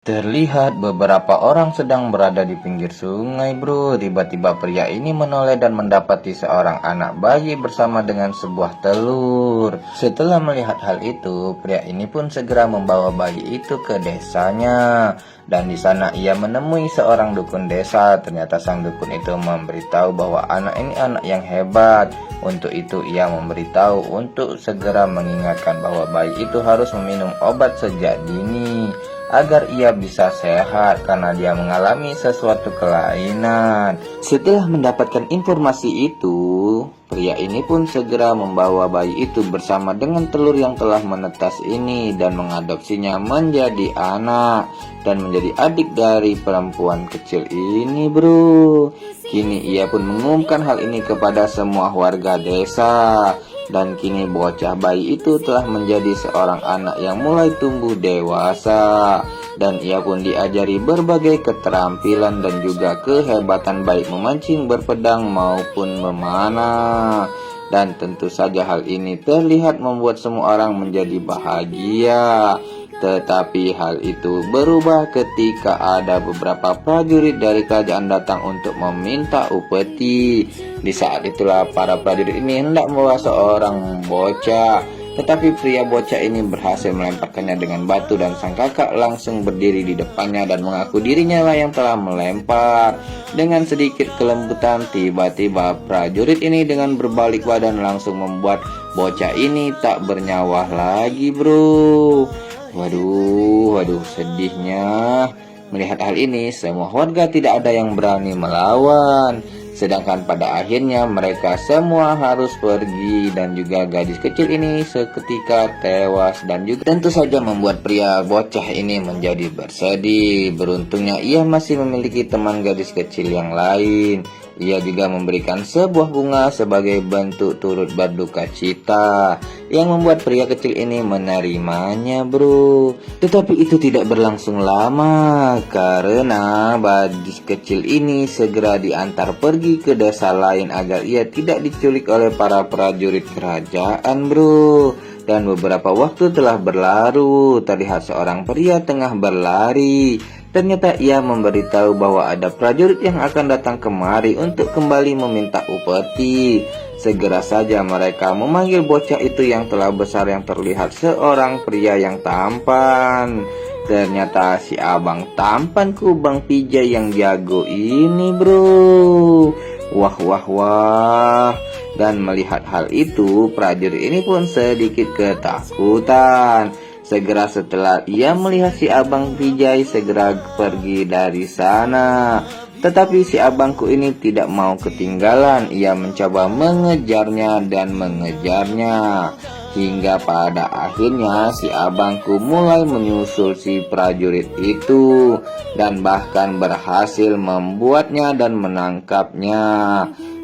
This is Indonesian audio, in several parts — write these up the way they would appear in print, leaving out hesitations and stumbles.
Terlihat beberapa orang sedang berada di pinggir sungai, bro. Tiba-tiba pria ini menoleh dan mendapati seorang anak bayi bersama dengan sebuah telur. Setelah melihat hal itu, pria ini pun segera membawa bayi itu ke desanya. Dan di sana ia menemui seorang dukun desa. Ternyata sang dukun itu memberitahu bahwa anak ini anak yang hebat. Untuk itu ia memberitahu untuk segera mengingatkan bahwa bayi itu harus meminum obat sejak dini agar ia bisa sehat karena dia mengalami sesuatu kelainan. Setelah mendapatkan informasi itu, pria ini pun segera membawa bayi itu bersama dengan telur yang telah menetas ini dan mengadopsinya menjadi anak dan menjadi adik dari perempuan kecil ini, bro. Kini ia pun mengumumkan hal ini kepada semua warga desa. Dan kini bocah bayi itu telah menjadi seorang anak yang mulai tumbuh dewasa. Dan ia pun diajari berbagai keterampilan dan juga kehebatan baik memancing, berpedang maupun memanah. Dan tentu saja hal ini terlihat membuat semua orang menjadi bahagia. Tetapi hal itu berubah ketika ada beberapa prajurit dari kerajaan datang untuk meminta upeti. Di saat itulah para prajurit ini hendak membawa seorang bocah. Tetapi pria bocah ini berhasil melemparkannya dengan batu dan sang kakak langsung berdiri di depannya dan mengaku dirinya lah yang telah melempar. Dengan sedikit kelembutan, tiba-tiba prajurit ini dengan berbalik badan langsung membuat bocah ini tak bernyawa lagi, bro. Waduh, sedihnya. Melihat hal ini, semua warga tidak ada yang berani melawan. Sedangkan pada akhirnya mereka semua harus pergi dan juga gadis kecil ini seketika tewas dan juga tentu saja membuat pria bocah ini menjadi bersedih. Beruntungnya ia masih memiliki teman gadis kecil yang lain. Ia juga memberikan sebuah bunga sebagai bentuk turut berduka cita yang membuat pria kecil ini menerimanya, bro. Tetapi itu tidak berlangsung lama karena gadis kecil ini segera diantar pergi ke desa lain agar ia tidak diculik oleh para prajurit kerajaan, bro. Dan beberapa waktu telah berlalu, terlihat seorang pria tengah berlari. Ternyata ia memberitahu bahwa ada prajurit yang akan datang kemari untuk kembali meminta upeti. Segera saja mereka memanggil bocah itu yang telah besar yang terlihat seorang pria yang tampan. Ternyata si abang tampanku Bang Pijay yang jago ini, bro. Wah. Dan melihat hal itu, prajurit ini pun sedikit ketakutan. Segera setelah ia melihat si abang Pijay segera pergi dari sana. Tetapi si abangku ini tidak mau ketinggalan. Ia mencoba mengejarnya dan mengejarnya. Hingga pada akhirnya si abangku mulai menyusul si prajurit itu. Dan bahkan berhasil membuatnya dan menangkapnya.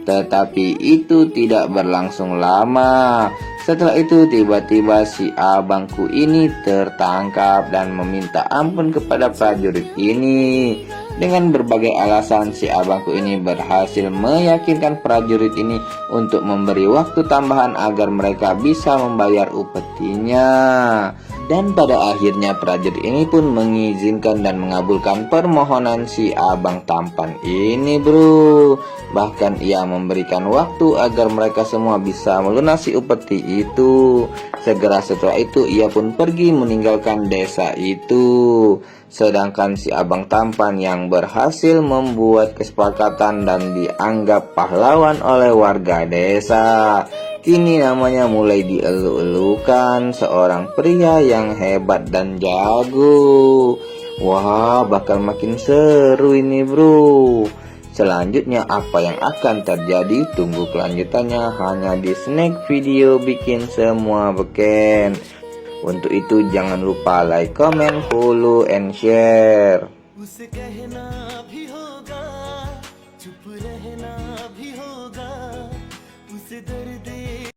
Tetapi itu tidak berlangsung lama. Setelah itu tiba-tiba si abangku ini tertangkap dan meminta ampun kepada prajurit ini. Dengan berbagai alasan si abangku ini berhasil meyakinkan prajurit ini untuk memberi waktu tambahan agar mereka bisa membayar upetinya. Dan pada akhirnya prajurit ini pun mengizinkan dan mengabulkan permohonan si abang tampan ini, bro. Bahkan ia memberikan waktu agar mereka semua bisa melunasi upeti itu. Segera setelah itu ia pun pergi meninggalkan desa itu. Sedangkan si abang tampan yang berhasil membuat kesepakatan dan dianggap pahlawan oleh warga desa, kini namanya mulai dielu-elukan seorang pria yang hebat dan jago. Wah, bakal makin seru ini, bro. Selanjutnya apa yang akan terjadi? Tunggu kelanjutannya hanya di snack video bikin semua beken. Untuk itu jangan lupa like, comment, follow, and share.